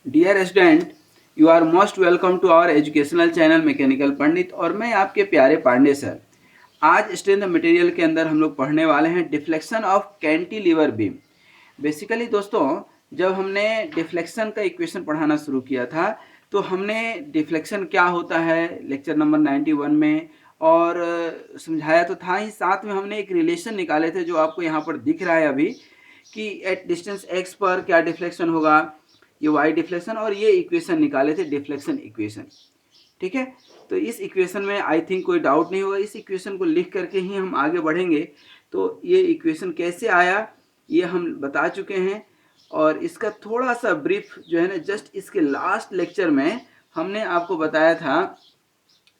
Dear student, you are most welcome to our educational channel mechanical Pandit. और मैं आपके प्यारे पांडे सर। आज स्ट्रेंथ मटेरियल के अंदर हम लोग पढ़ने वाले हैं deflection of cantilever beam. Basically दोस्तों, जब हमने डिफ्लेक्शन का इक्वेशन पढ़ाना शुरू किया था तो हमने डिफ्लेक्शन क्या होता है लेक्चर नंबर 91 में और समझाया तो था ही, साथ में हमने एक रिलेशन निकाले थे जो आपको यहाँ पर दिख रहा है अभी, कि एट डिस्टेंस x पर क्या डिफ्लेक्शन होगा, ये y डिफ्लेक्शन, और ये इक्वेशन निकाले थे डिफ्लेक्शन इक्वेशन। ठीक है, तो इस इक्वेशन में आई थिंक कोई डाउट नहीं होगा। इस इक्वेशन को लिख करके ही हम आगे बढ़ेंगे। तो ये इक्वेशन कैसे आया ये हम बता चुके हैं, और इसका थोड़ा सा ब्रीफ जो है ना, जस्ट इसके लास्ट लेक्चर में हमने आपको बताया था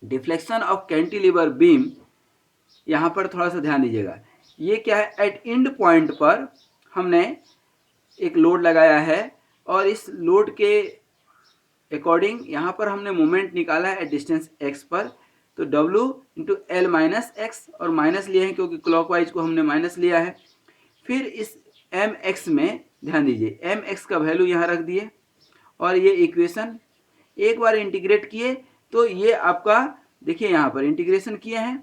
डिफ्लेक्शन ऑफ कैंटिलीवर बीम। यहाँ पर थोड़ा सा ध्यान दीजिएगा, ये क्या है, एट एंड पॉइंट पर हमने एक लोड लगाया है और इस लोड के अकॉर्डिंग यहाँ पर हमने मोमेंट निकाला है एट डिस्टेंस x पर। तो W into L minus x, और माइनस लिए हैं क्योंकि क्लॉकवाइज को हमने माइनस लिया है। फिर इस mx में ध्यान दीजिए, mx का वैल्यू यहाँ रख दिए, और ये इक्वेशन एक बार इंटीग्रेट किए तो ये आपका देखिए यहाँ पर इंटीग्रेशन किए हैं।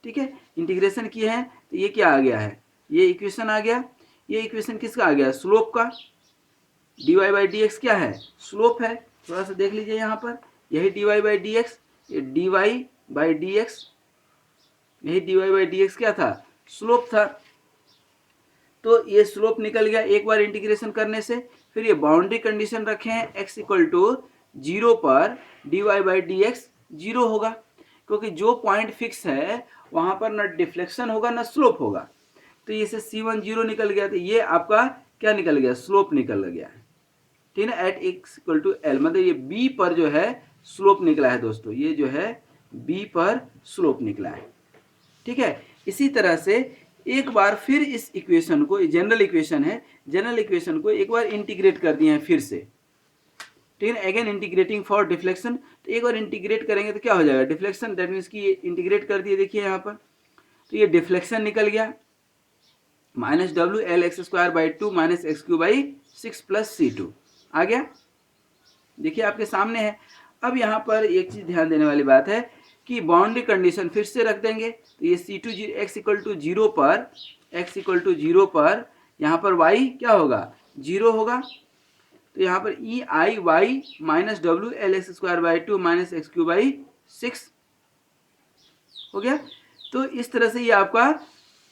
ठीक है, इंटीग्रेशन किए हैं तो ये क्या आ गया है, ये इक्वेशन आ गया। ये इक्वेशन किसका आ गया, स्लोप का। dy बाई डी एक्स क्या है, स्लोप है। थोड़ा सा देख लीजिए यहाँ पर, यही dy बाई डी एक्स, ये dy बाई डी एक्स, यही dy बाई डी एक्स क्या था, स्लोप था। तो ये स्लोप निकल गया एक बार इंटीग्रेशन करने से। फिर ये बाउंड्री कंडीशन रखे हैं, x इक्वल टू 0 पर dy बाई डी एक्स 0 होगा, क्योंकि जो पॉइंट फिक्स है वहां पर न डिफ्लेक्शन होगा न स्लोप होगा। तो ये से C1 0 निकल गया, तो ये आपका क्या निकल गया, स्लोप निकल गया है। ठीक है ना, at x equal to L, मतलब ये B पर जो है स्लोप निकला है दोस्तों, ये जो है B पर स्लोप निकला है। ठीक है, इसी तरह से एक बार फिर इस इक्वेशन को, जनरल इक्वेशन है, जनरल इक्वेशन को एक बार इंटीग्रेट कर दिए हैं फिर से। ठीक है, अगेन इंटीग्रेटिंग फॉर डिफ्लेक्शन। तो एक बार इंटीग्रेट करेंगे तो क्या हो जाएगा, डिफ्लेक्शन, दैट मीन्स कि ये इंटीग्रेट कर दिए, देखिए यहाँ पर, तो ये डिफ्लेक्शन निकल गया, minus W L X square by 2 minus X Q by 6 plus C2 आ गया। देखिए आपके सामने है। अब यहाँ पर एक चीज ध्यान देने वाली बात है कि बाउंड्री कंडीशन फिर से रख देंगे, तो ये C2 x इक्वल टू 0 पर, x इक्वल टू 0 पर यहाँ पर y क्या होगा, 0 होगा। तो यहाँ पर E I Y minus W L X square by 2 minus X Q by 6 हो गया। तो इस तरह से ये आपका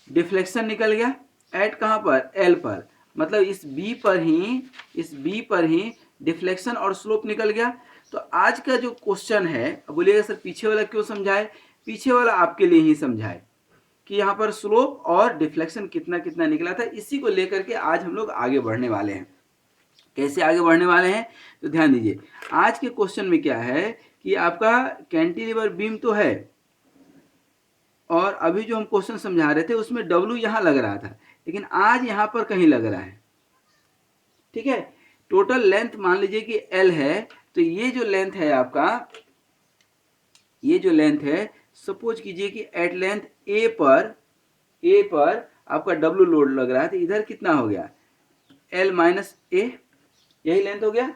डिफ्लेक्शन निकल गया एट कहाँ पर, एल पर, मतलब इस बी पर ही डिफ्लेक्शन और स्लोप निकल गया। तो आज का जो क्वेश्चन है, अब बोलिएगा सर पीछे वाला क्यों समझाए, पीछे वाला आपके लिए ही समझाए कि यहाँ पर स्लोप और डिफ्लेक्शन कितना कितना निकला था। इसी को लेकर के आज हम लोग आगे बढ़ने वाले हैं। कैसे आगे बढ़ने वाले हैं, तो ध्यान दीजिए, आज के क्वेश्चन में क्या है कि आपका कैंटिलीवर बीम तो है, और अभी जो हम क्वेश्चन समझा रहे थे उसमें W यहाँ लग रहा था, लेकिन आज यहाँ पर कहीं लग रहा है। ठीक है, टोटल लेंथ मान लीजिए कि L है, तो ये जो लेंथ है आपका, ये जो लेंथ है, सपोज कीजिए कि एट लेंथ A पर आपका W लोड लग रहा है, तो इधर कितना हो गया, L माइनस A, यही लेंथ हो गया।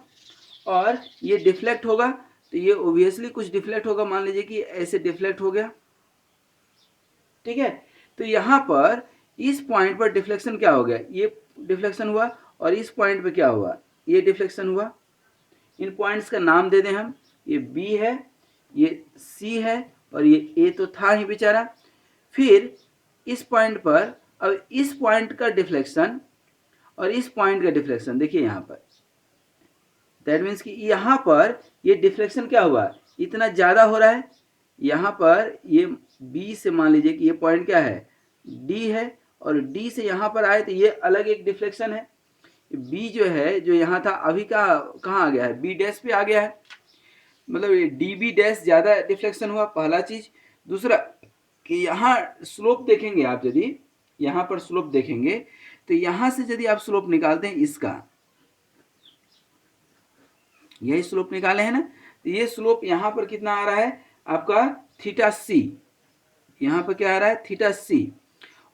और ये डिफ्लेक्ट होगा, तो ये ओब्वियसली कुछ डिफ्लेक्ट होगा, मान लीजिए कि ऐसे डिफ्लेक्ट हो गया। ठीक है, तो यहाँ पर इस पॉइंट पर डिफ्लेक्शन क्या हो गया, ये डिफ्लेक्शन हुआ, और इस पॉइंट पे क्या हुआ, ये डिफ्लेक्शन हुआ। इन पॉइंट्स का नाम दे दें हम, ये B है, ये C है, और ये A तो था ही बेचारा। फिर इस पॉइंट पर, अब इस पॉइंट का डिफ्लेक्शन और इस पॉइंट का डिफ्लेक्शन देखिए यहाँ पर, दैट मीन्स कि यहाँ पर ये डिफ्लेक्शन क्या हुआ, इतना ज़्यादा हो रहा है। यहाँ पर ये B से मान लीजिए कि ये पॉइंट क्या है, D है, और D से यहाँ पर आए तो ये अलग एक डिफ्लेक्शन है। B जो है, जो यहाँ था, अभी कहाँ आ गया है, B डैश पे आ गया है, मतलब ये DB डैश ज़्यादा डिफ्लेक्शन हुआ, पहला चीज़। दूसरा कि यहाँ स्लोप देखेंगे आप, यदि यहाँ पर स्लोप देखेंगे तो यहाँ से यदि आप स्लोप निकालते हैं, इसका यही स्लोप निकाले हैं ना, तो ये स्लोप यहाँ पर कितना आ रहा है आपका, थीटा C, यहाँ पर क्या आ रहा है, थीटा C।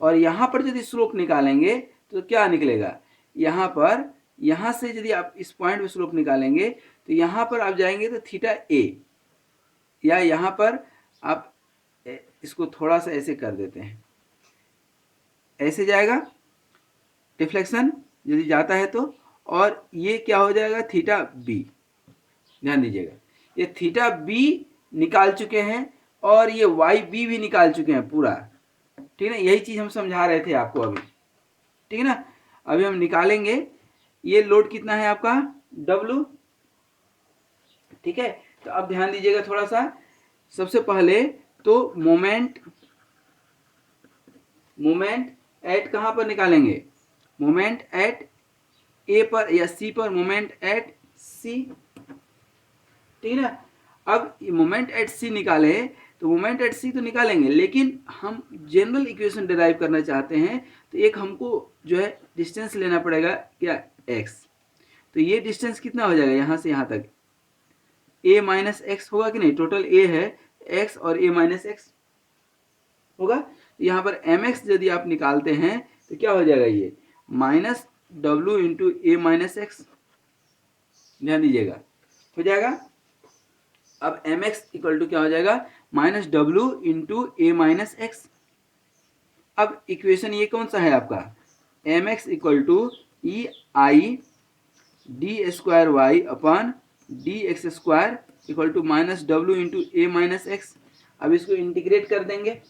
और यहाँ पर यदि स्लोप निकालेंगे तो क्या निकलेगा, यहाँ पर यहाँ से यदि आप इस पॉइंट पे स्लोप निकालेंगे तो यहाँ पर आप जाएंगे तो थीटा ए, या यहाँ पर आप इसको थोड़ा सा ऐसे कर देते हैं, ऐसे जाएगा डिफ्लेक्शन यदि जाता है तो, और ये क्या हो जाएगा थीटा बी। ध्यान दीजिएगा, ये थीटा बी निकाल चुके हैं और ये वाई बी भी निकाल चुके हैं पूरा, ठीक है ना। यही चीज हम समझा रहे थे आपको अभी, ठीक है ना। अभी हम निकालेंगे ये लोड कितना है आपका W, ठीक है। तो अब ध्यान दीजिएगा थोड़ा सा, सबसे पहले तो मोमेंट एट कहां पर निकालेंगे, मोमेंट एट ए पर या सी पर, मोमेंट एट सी, ठीक है ना। अब मोमेंट एट सी निकाले तो मोमेंट एट सी तो निकालेंगे, लेकिन हम जनरल इक्वेशन डिराइव करना चाहते हैं तो एक हमको जो है डिस्टेंस लेना पड़ेगा क्या, x। तो ये डिस्टेंस कितना हो जाएगा यहाँ से यहाँ तक, a माइनस एक्स होगा कि नहीं, टोटल a है x और a माइनस एक्स होगा। तो यहाँ पर mx यदि आप निकालते हैं तो क्या हो जाएगा, ये minus w into A minus x. ध्यान दीजिएगा, हो जाएगा। अब mx इक्वल टू क्या हो जाएगा, minus w into A minus X. अब इक्वेशन ये कौन सा है आपका, mx equal to E I D square Y upon D X square equal to minus W into A minus X. अब इसको इंटीग्रेट कर देंगे,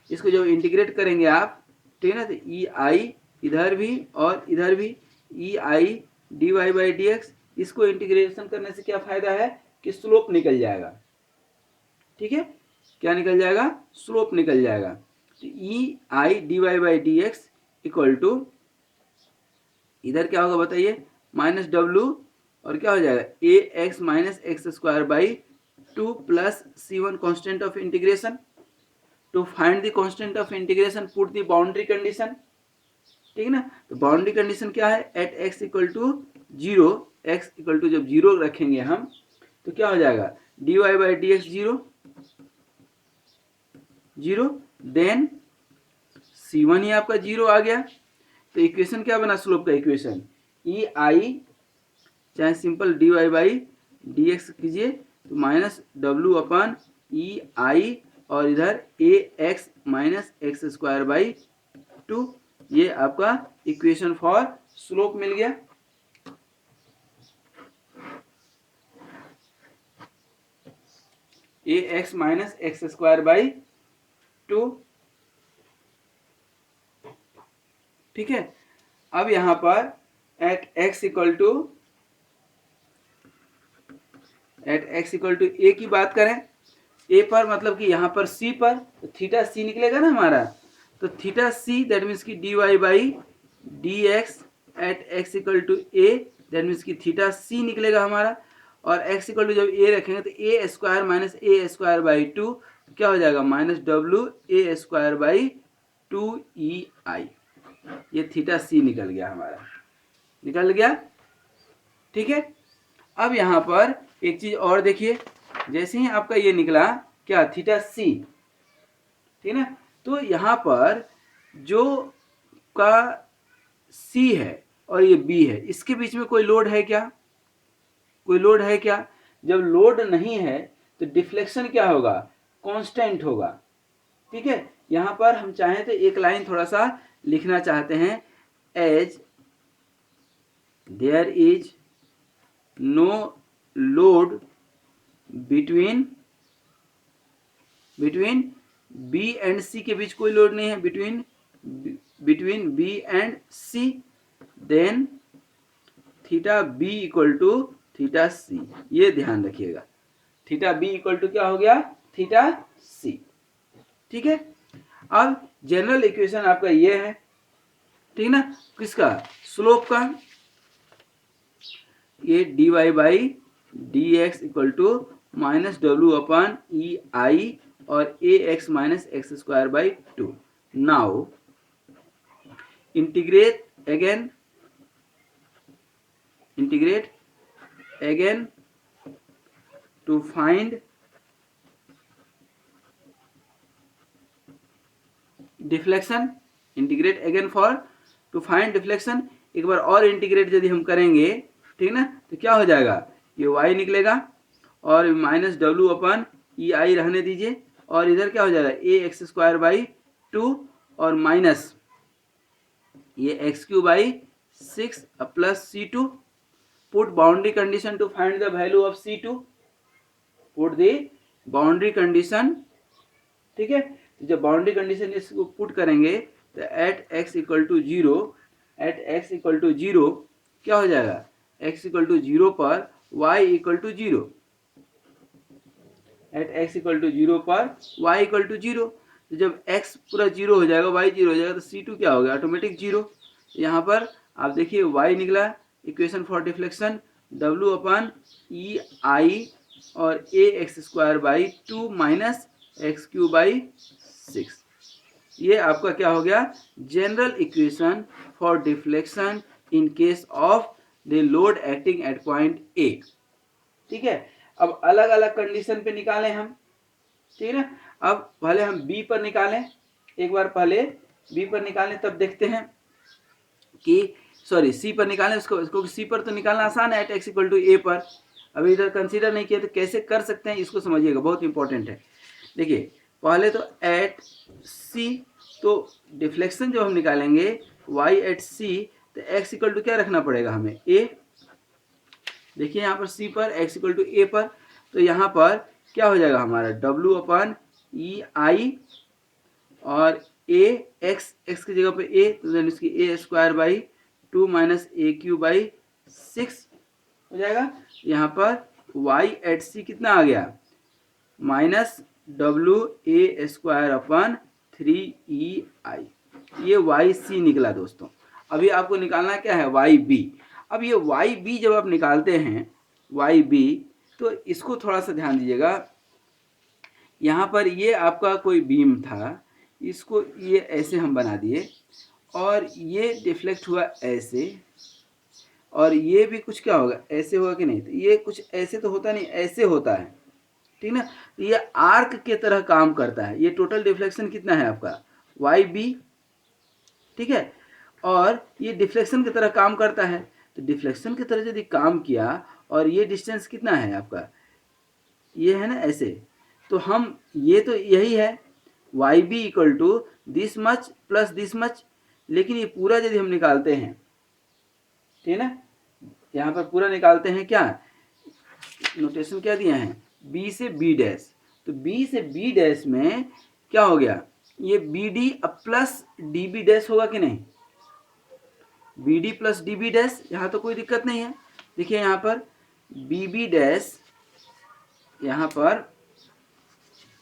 इसको जब इंटीग्रेट करेंगे आप, ठीक है ना, तो ई आई इधर भी और इधर भी E I D Y by D X. इसको इंटीग्रेशन करने से क्या फायदा है कि स्लोप निकल जाएगा, ठीक है। क्या निकल जाएगा, स्लोप निकल जाएगा। तो E I D Y by D X equal to इधर क्या होगा बताइए, माइनस डब्ल्यू और क्या हो जाएगा A X minus X square by 2 plus C1 constant of integration. To find the constant of integration put the boundary condition, ठीक है ना। तो बाउंड्री कंडीशन क्या है, at X equal to zero, X equal to जब zero रखेंगे हम तो क्या हो जाएगा, D Y by D X zero, then C1 ही आपका जीरो आ गया। तो इक्वेशन क्या बना स्लोप का इक्वेशन, ई आई चाहे simple D Y by D X कीजिए तो minus W upon E I और इधर A X minus X square by 2। ये आपका इक्वेशन फॉर स्लोप मिल गया। A X minus X square by 2, ठीक है। अब यहां पर at X equal to A की बात करें, ए पर मतलब कि यहाँ पर सी पर, तो थीटा सी निकलेगा ना हमारा। तो थीटा सी दैट मीन्स की D Y by D X at X equal to A, that means की थीटा सी निकलेगा हमारा। और एक्स इक्वल टू जब ए रखेंगे तो A square minus A square by 2 क्या हो जाएगा, minus W A square by 2 E I. ये थीटा सी निकल गया हमारा, निकल गया, ठीक है। अब यहाँ पर एक चीज और देखिए, जैसे ही आपका ये निकला क्या, थीटा सी, ठीक है ना। तो यहाँ पर जो का सी है और ये बी है, इसके बीच में कोई लोड है क्या, कोई लोड है क्या। जब लोड नहीं है तो डिफ्लेक्शन क्या होगा, कांस्टेंट होगा, ठीक है। यहाँ पर हम चाहें तो एक लाइन थोड़ा सा लिखना चाहते हैं, as there is no load between B and C, के बीच कोई लोड नहीं है, between B and C, then theta B equal to theta C. ये ध्यान रखिएगा, थीटा बी इक्वल टू क्या हो गया, थीटा सी, ठीक है। अब जनरल इक्वेशन आपका ये है, ठीक है ना, किसका, स्लोप का। ये D Y by D X equal to minus W upon E I और A X minus X square by 2। Now integrate again to find deflection, integrate again to find deflection एक बार और इंटीग्रेट यदि हम करेंगे, ठीक ना, तो क्या हो जाएगा, ये y निकलेगा और माइनस डब्ल्यू अपन ई आई रहने दीजिए, और इधर क्या हो जाएगा ए एक्स स्क्वायर बाई 2 और माइनस ये x Q by 6 plus C2. Put boundary condition to find the value of C2. Put the boundary condition, ठीक है। तो जब बाउंड्री कंडीशन इसको पुट करेंगे तो at X equal to zero, at X equal to zero क्या हो जाएगा, एक्स इक्वल टू जीरो पर Y equal to zero, at X equal to zero पर वाई इक्वल टू जीरो। तो जब एक्स पूरा जीरो हो जाएगा, वाई जीरो हो जाएगा, तो C2 क्या हो गया, ऑटोमेटिक जीरो। यहाँ पर आप देखिए वाई निकला, equation for deflection W upon E I और A X square by 2 minus X Q by 6। ये आपका क्या हो गया, general equation for deflection in case of the load acting at point A. ठीक है, अब अलग अलग कंडीशन पे निकालें हम, ठीक है ना। अब पहले हम बी पर निकालें, एक बार पहले बी पर निकालें, तब देखते हैं कि सॉरी सी पर निकालें इसको सी पर तो निकालना आसान है, एट एक्स इक्वल टू ए पर। अभी इधर कंसीडर नहीं किया तो कैसे कर सकते हैं, इसको समझिएगा, बहुत इंपॉर्टेंट है। देखिए पहले तो एट सी, तो डिफ्लेक्शन जो हम निकालेंगे वाई एट सी, तो एक्स इक्वल टू क्या रखना पड़ेगा हमें, ए। देखिए यहाँ पर सी पर एक्स इक्वल टू ए पर, तो यहाँ पर क्या हो जाएगा हमारा डब्ल्यू अपन ई आई और ए एक्स, एक्स की जगह पे ए, तो देन इसकी A square by 2 minus A Q by 6 हो जाएगा। यहाँ पर y एट सी कितना आ गया, minus W A square upon 3EI, ये वाई सी निकला दोस्तों। अभी आपको निकालना क्या है, वाई बी। अब ये वाई बी जब आप निकालते हैं वाई बी, तो इसको थोड़ा सा ध्यान दीजिएगा। यहाँ पर ये आपका कोई बीम था, इसको ये ऐसे हम बना दिए, और ये डिफ्लेक्ट हुआ ऐसे, और ये भी कुछ क्या होगा, ऐसे होगा कि नहीं, तो ये कुछ ऐसे तो होता नहीं, ऐसे होता है, ठीक ना। तो ये आर्क के तरह काम करता है। ये टोटल डिफ्लेक्शन कितना है आपका, वाई बी, ठीक है, और ये डिफ्लेक्शन की तरह काम करता है। तो डिफ्लेक्शन की तरह यदि काम किया, और ये डिस्टेंस कितना है आपका, ये है ना ऐसे, तो हम ये तो यही है Y B equal to this much plus this much, लेकिन ये पूरा यदि हम निकालते हैं, ठीक है ना, यहाँ पर पूरा निकालते हैं, क्या नोटेशन क्या दिया है, बी से बी डैश, तो बी से बी डैश में क्या हो गया, ये बी डी अब प्लस डी बी डैश होगा कि नहीं, B D plus D B dash, यहाँ तो कोई दिक्कत नहीं है। देखिए यहाँ पर बी बी डैश, यहाँ पर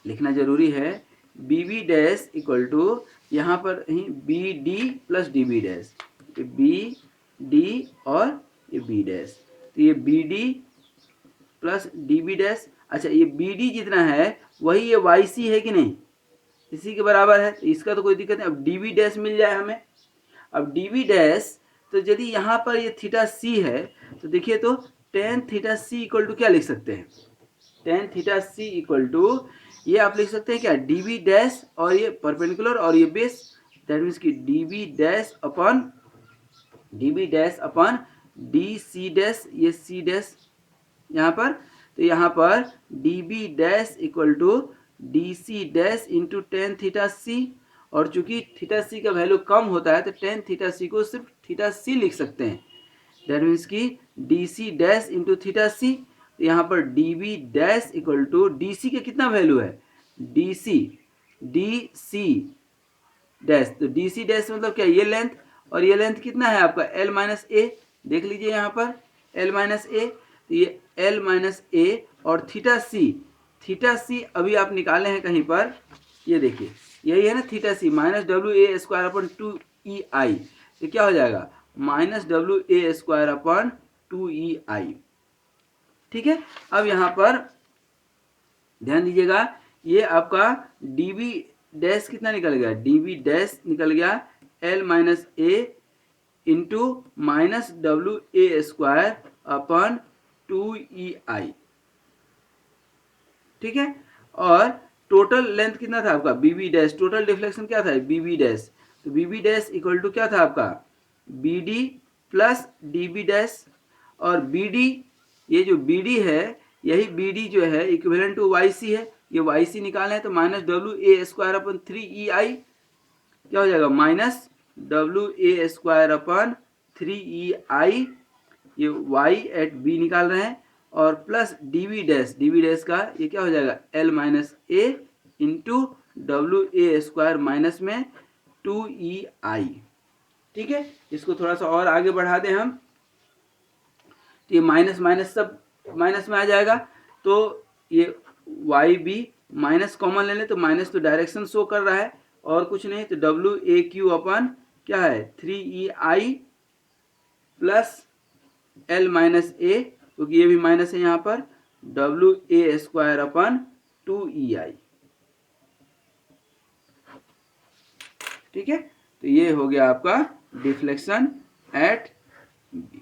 लिखना जरूरी है, B B dash equal to यहाँ पर B D plus D B dash, B D और ये बी डैश, तो ये B D plus D B dash. अच्छा ये बी डी जितना है वही ये वाई सी है कि नहीं, इसी के बराबर है, तो इसका तो कोई दिक्कत नहीं। अब डी बी डैश मिल जाए हमें, अब डी बी डैश, तो यदि यहाँ पर ये थीटा सी है, तो देखिए तो tan theta C equal to क्या लिख सकते हैं, tan theta C equal to ये आप लिख सकते हैं क्या, डी बी डैश और ये परपेंडिकुलर और ये बेस, दैट मीन्स की D B dash upon D C dash, ये सी डैश यहाँ पर, तो यहाँ पर D B dash equal to D C dash into tan theta C, और चूंकि थीटा सी का वैल्यू कम होता है तो टेन थीटा सी को सिर्फ थीटा सी लिख सकते हैं, दैट मीन्स की D C dash into theta C. तो यहाँ पर D B dash equal to D C का कितना वैल्यू है, डी सी डैश, तो डी सी डैश मतलब क्या, ये लेंथ, और ये लेंथ कितना है आपका एल माइनस ए, देख लीजिए यहाँ पर एल माइनस ए, तो ये एल माइनस ए और थीटा सी अभी आप निकाले हैं कहीं पर, ये देखिए यही है ना theta C, minus W A square upon 2EI, तो क्या हो जाएगा minus W A square upon 2EI, ठीक है। अब यहाँ पर ध्यान दीजिएगा, ये आपका डी बी डैश कितना निकल गया, डी बी डैश निकल गया L minus A into minus W A square upon 2EI, ठीक है। और टोटल लेंथ कितना था आपका B B dash, total deflection क्या था बी बी डैश, तो B B dash equal to क्या था आपका B D plus dB dash, और BD, ये जो BD है यही BD जो है इक्विवेलेंट टू YC है, ये YC निकालना है तो माइनस WA² क्या हो जाएगा, माइनस WA² ये Y एट B निकाल रहे हैं, और प्लस dB डैश का ये क्या हो जाएगा L minus A into WA² minus में 2EI। ठीक है, इसको थोड़ा सा और आगे बढ़ा दें हम, तो ये माइनस माइनस सब माइनस में आ जाएगा, तो ये YB माइनस कॉमन ले लें तो माइनस तो डायरेक्शन शो कर रहा है और कुछ नहीं, तो WAQ अपन क्या है 3EI plus L minus A, क्योंकि ये भी माइनस है यहाँ पर, WA² अपन 2EI। ठीक है, तो ये हो गया आपका डिफ्लेक्शन एट B।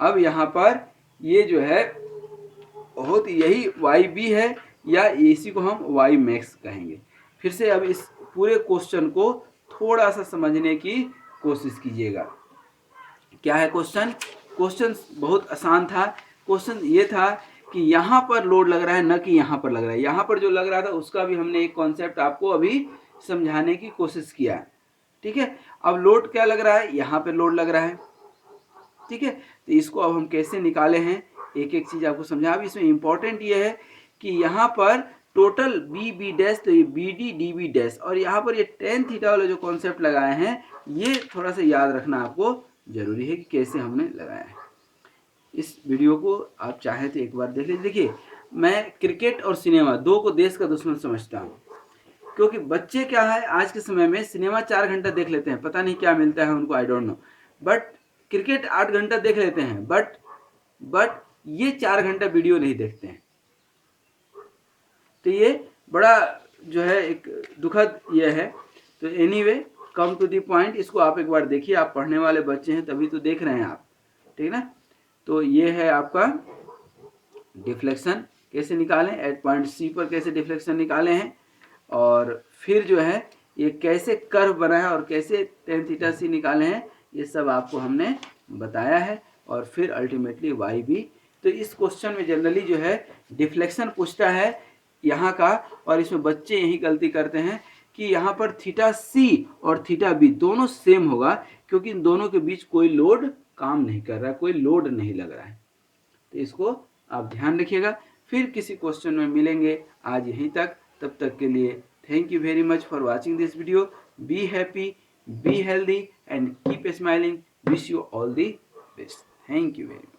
अब यहाँ पर ये जो है बहुत यही YB है या इसी को हम Y मैक्स कहेंगे। फिर से अब इस पूरे क्वेश्चन को थोड़ा सा समझने की कोशिश कीजिएगा। क्या है क्वेश्चन? क्वेश्चन बहुत आसान था। क्वेश्चन ये था कि यहाँ पर लोड लग रहा है, न कि यहाँ पर लग रहा है। यहाँ पर जो लग रहा था उसका भी हमने एक कॉन्सेप्ट आपको अभी समझाने की कोशिश किया। ठीक है, अब लोड क्या लग रहा है, यहाँ पर लोड लग रहा है। ठीक है, तो इसको अब हम कैसे निकाले हैं, एक एक चीज आपको समझा। अब इसमें इंपॉर्टेंट ये है कि यहाँ पर टोटल BB डैश, तो ये BD DB डैश, और यहाँ पर ये tan थीटा वाला जो कॉन्सेप्ट लगाए हैं, ये थोड़ा सा याद रखना आपको जरूरी है कि कैसे हमने लगाया है। इस वीडियो को आप चाहे तो एक बार देख लीजिए। देखिए, मैं क्रिकेट और सिनेमा दो को देश का दुश्मन समझता हूँ, क्योंकि बच्चे क्या है आज के समय में सिनेमा 4 घंटा देख लेते हैं, पता नहीं क्या मिलता है उनको, I don't know, but cricket 8 घंटा देख लेते हैं, बट ये 4 घंटा वीडियो नहीं देखते हैं। तो ये बड़ा जो है एक दुखद ये है। तो anyway, come to the point, इसको आप एक बार देखिए, आप पढ़ने वाले बच्चे हैं तभी तो देख रहे हैं आप, ठीक ना। तो ये है आपका डिफ्लेक्शन कैसे निकालें, एट पॉइंट C पर कैसे डिफ्लेक्शन निकाले हैं, और फिर जो है ये कैसे कर्व बना है और कैसे tan थीटा C निकाले हैं, ये सब आपको हमने बताया है। और फिर अल्टीमेटली YB। तो इस क्वेश्चन में जनरली जो है डिफ्लेक्शन पूछता है यहाँ का, और इसमें बच्चे यही गलती करते हैं कि यहाँ पर थीटा C और थीटा B दोनों सेम होगा, क्योंकि इन दोनों के बीच कोई लोड काम नहीं कर रहा है, कोई लोड नहीं लग रहा है। तो इसको आप ध्यान रखिएगा। फिर किसी क्वेश्चन में मिलेंगे, आज यहीं तक। तब तक के लिए thank you very much for watching this video. Be happy, be healthy and keep smiling. Wish you all the best. Thank you very much.